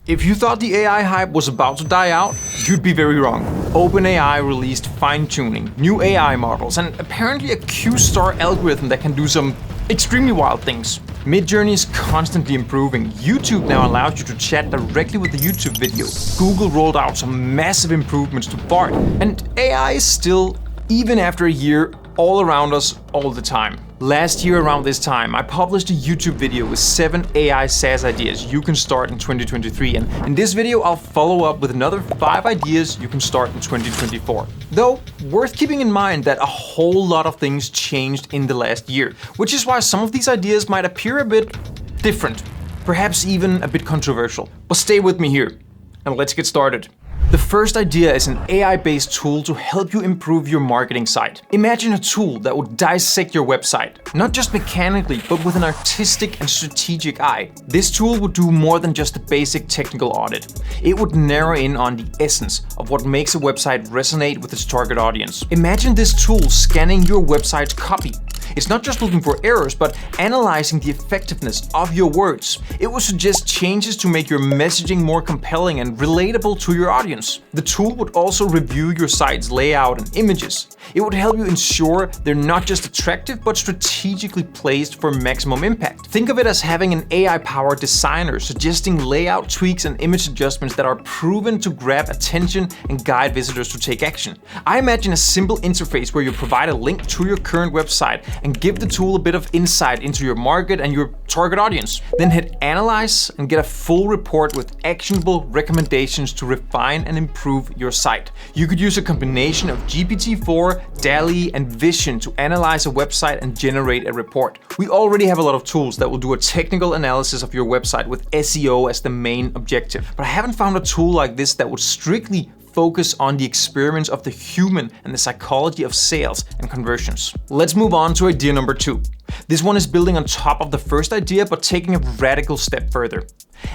If you thought the AI hype was about to die out, you'd be very wrong. OpenAI released fine-tuning, new AI models, and apparently a Q-star algorithm that can do some extremely wild things. Midjourney is constantly improving. YouTube now allows you to chat directly with the YouTube video. Google rolled out some massive improvements to Bard, and AI is still, even after a year, all around us all the time. Last year around this time, I published a YouTube video with 7 AI SaaS ideas you can start in 2023, and in this video I'll follow up with another 5 ideas you can start in 2024. Though, worth keeping in mind that a whole lot of things changed in the last year, which is why some of these ideas might appear a bit different, perhaps even a bit controversial. But stay with me here, and let's get started. The first idea is an AI-based tool to help you improve your marketing site. Imagine a tool that would dissect your website, not just mechanically, but with an artistic and strategic eye. This tool would do more than just a basic technical audit. It would narrow in on the essence of what makes a website resonate with its target audience. Imagine this tool scanning your website's copy. It's not just looking for errors, but analyzing the effectiveness of your words. It will suggest changes to make your messaging more compelling and relatable to your audience. The tool would also review your site's layout and images. It would help you ensure they're not just attractive, but strategically placed for maximum impact. Think of it as having an AI-powered designer suggesting layout tweaks and image adjustments that are proven to grab attention and guide visitors to take action. I imagine a simple interface where you provide a link to your current website and give the tool a bit of insight into your market and your target audience. Then hit Analyze and get a full report with actionable recommendations to refine and improve your site. You could use a combination of GPT-4, DALL-E, and Vision to analyze a website and generate a report. We already have a lot of tools that will do a technical analysis of your website with SEO as the main objective, but I haven't found a tool like this that would strictly focus on the experiments of the human and the psychology of sales and conversions. Let's move on to idea number 2. This one is building on top of the first idea, but taking a radical step further.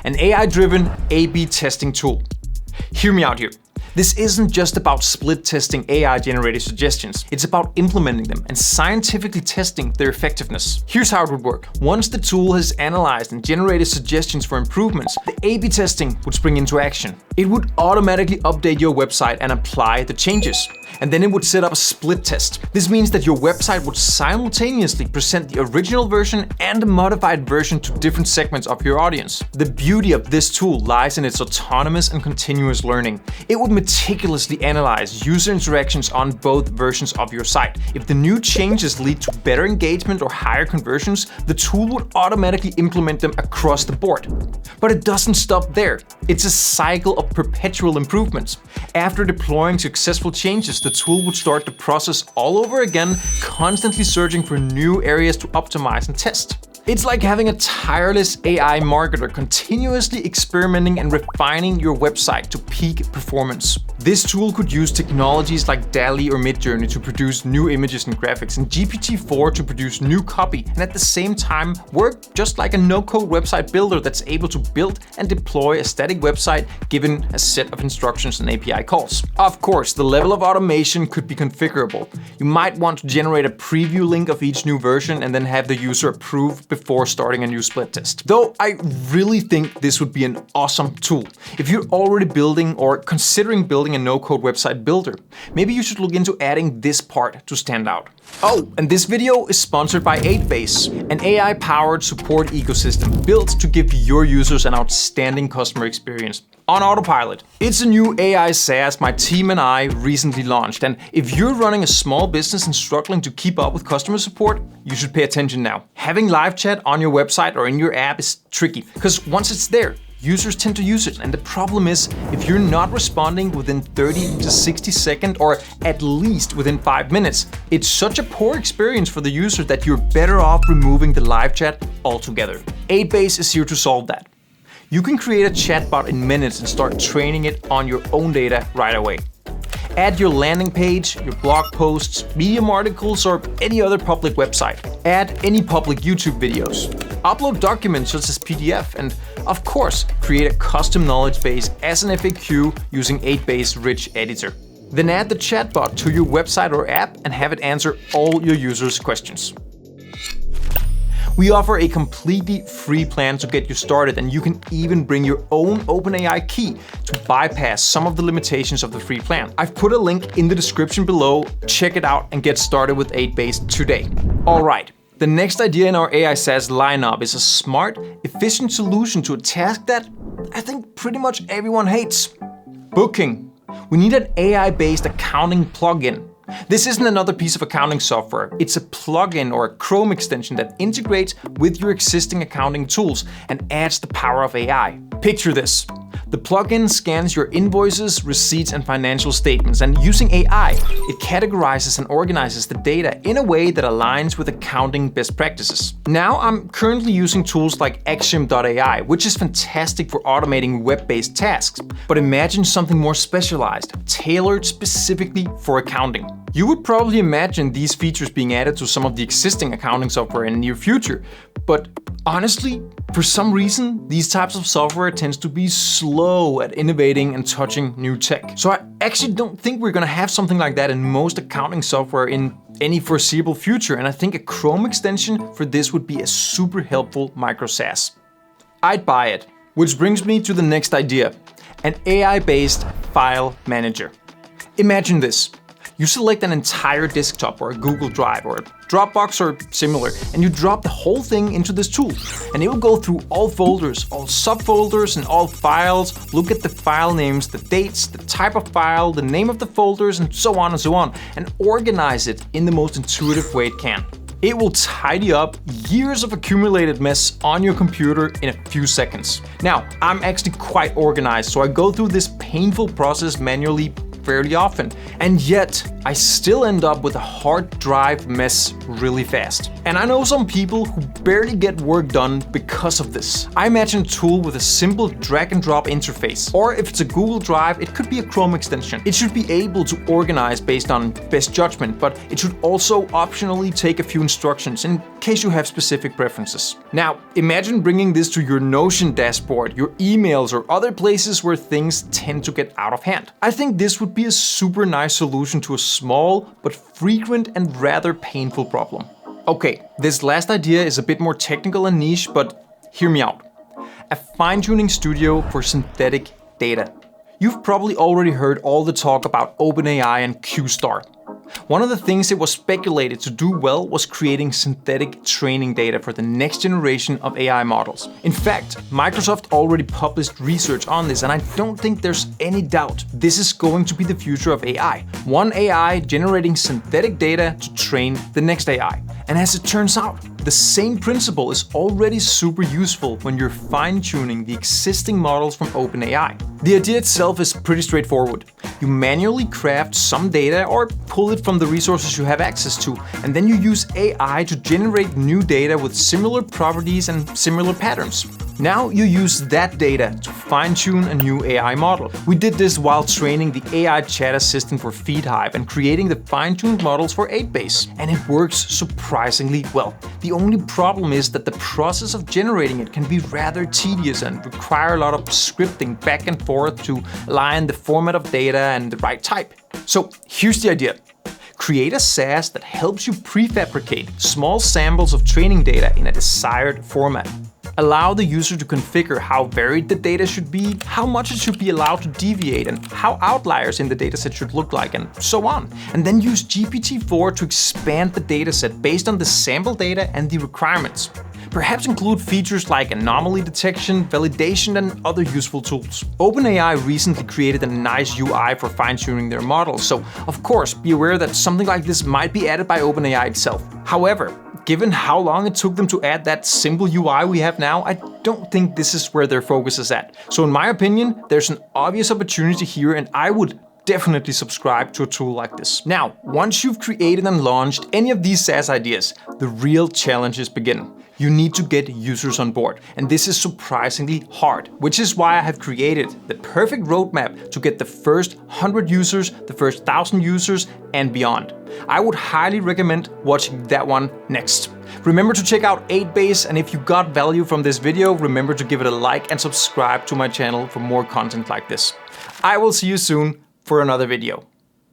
An AI-driven A/B testing tool. Hear me out here. This isn't just about split testing AI-generated suggestions. It's about implementing them and scientifically testing their effectiveness. Here's how it would work. Once the tool has analyzed and generated suggestions for improvements, the A/B testing would spring into action. It would automatically update your website and apply the changes. And then it would set up a split test. This means that your website would simultaneously present the original version and a modified version to different segments of your audience. The beauty of this tool lies in its autonomous and continuous learning. It would meticulously analyze user interactions on both versions of your site. If the new changes lead to better engagement or higher conversions, the tool would automatically implement them across the board. But it doesn't stop there. It's a cycle of perpetual improvements. After deploying successful changes, the tool would start the process all over again, constantly searching for new areas to optimize and test. It's like having a tireless AI marketer continuously experimenting and refining your website to peak performance. This tool could use technologies like DALL-E or Midjourney to produce new images and graphics, and GPT-4 to produce new copy, and at the same time work just like a no-code website builder that's able to build and deploy a static website given a set of instructions and API calls. Of course, the level of automation could be configurable. You might want to generate a preview link of each new version and then have the user approve before starting a new split test. Though I really think this would be an awesome tool. If you're already building or considering building a no-code website builder, maybe you should look into adding this part to stand out. Oh, and this video is sponsored by Aidbase, an AI-powered support ecosystem built to give your users an outstanding customer experience on autopilot. It's a new AI SaaS my team and I recently launched, and if you're running a small business and struggling to keep up with customer support, you should pay attention now. Having live chat on your website or in your app is tricky, because once it's there, users tend to use it, and the problem is, if you're not responding within 30 to 60 seconds or at least within 5 minutes, it's such a poor experience for the user that you're better off removing the live chat altogether. Aidbase is here to solve that. You can create a chatbot in minutes and start training it on your own data right away. Add your landing page, your blog posts, Medium articles, or any other public website. Add any public YouTube videos. Upload documents such as PDF, and of course, create a custom knowledge base as an FAQ using Aidbase Rich Editor. Then add the chatbot to your website or app and have it answer all your users' questions. We offer a completely free plan to get you started, and you can even bring your own OpenAI key to bypass some of the limitations of the free plan. I've put a link in the description below. Check it out and get started with Aidbase today. All right. The next idea in our AI SaaS lineup is a smart, efficient solution to a task that I think pretty much everyone hates: booking. We need an AI-based accounting plugin. This isn't another piece of accounting software. It's a plugin or a Chrome extension that integrates with your existing accounting tools and adds the power of AI. Picture this. The plugin scans your invoices, receipts, and financial statements, and using AI, it categorizes and organizes the data in a way that aligns with accounting best practices. Now, I'm currently using tools like Axiom.ai, which is fantastic for automating web-based tasks. But imagine something more specialized, tailored specifically for accounting. You would probably imagine these features being added to some of the existing accounting software in the near future, but honestly, for some reason, these types of software tends to be slow at innovating and touching new tech. So I actually don't think we're gonna have something like that in most accounting software in any foreseeable future, and I think a Chrome extension for this would be a super helpful micro SaaS. I'd buy it. Which brings me to the next idea, an AI-based file manager. Imagine this. You select an entire desktop or a Google Drive or a Dropbox or similar, and you drop the whole thing into this tool. And it will go through all folders, all subfolders, and all files, look at the file names, the dates, the type of file, the name of the folders, and so on, and organize it in the most intuitive way it can. It will tidy up years of accumulated mess on your computer in a few seconds. Now, I'm actually quite organized, so I go through this painful process manually fairly often, and yet I still end up with a hard drive mess really fast. And I know some people who barely get work done because of this. I imagine a tool with a simple drag and drop interface, or if it's a Google Drive, it could be a Chrome extension. It should be able to organize based on best judgment, but it should also optionally take a few instructions in case you have specific preferences. Now, imagine bringing this to your Notion dashboard, your emails, or other places where things tend to get out of hand. I think this would be a super nice solution to a small but frequent and rather painful problem. Okay, this last idea is a bit more technical and niche, but hear me out. A fine-tuning studio for synthetic data. You've probably already heard all the talk about OpenAI and Q-Star. One of the things it was speculated to do well was creating synthetic training data for the next generation of AI models. In fact, Microsoft already published research on this, and I don't think there's any doubt this is going to be the future of AI. One AI generating synthetic data to train the next AI. And as it turns out, the same principle is already super useful when you're fine-tuning the existing models from OpenAI. The idea itself is pretty straightforward. You manually craft some data or pull it from the resources you have access to, and then you use AI to generate new data with similar properties and similar patterns. Now you use that data to fine-tune a new AI model. We did this while training the AI chat assistant for FeedHive and creating the fine-tuned models for Aidbase, and it works surprisingly well. The only problem is that the process of generating it can be rather tedious and require a lot of scripting back and forth to align the format of data and the right type. So here's the idea. Create a SaaS that helps you prefabricate small samples of training data in a desired format. Allow the user to configure how varied the data should be, how much it should be allowed to deviate, and how outliers in the dataset should look like, and so on. And then use GPT-4 to expand the dataset based on the sample data and the requirements. Perhaps include features like anomaly detection, validation, and other useful tools. OpenAI recently created a nice UI for fine-tuning their models, so of course be aware that something like this might be added by OpenAI itself. However, given how long it took them to add that simple UI we have now, I don't think this is where their focus is at. So in my opinion, there's an obvious opportunity here, and I would definitely subscribe to a tool like this. Now, once you've created and launched any of these SaaS ideas, the real challenges begin. You need to get users on board, and this is surprisingly hard, which is why I have created the perfect roadmap to get the first 100 users, the first 1,000 users, and beyond. I would highly recommend watching that one next. Remember to check out Aidbase, and if you got value from this video, remember to give it a like and subscribe to my channel for more content like this. I will see you soon for another video.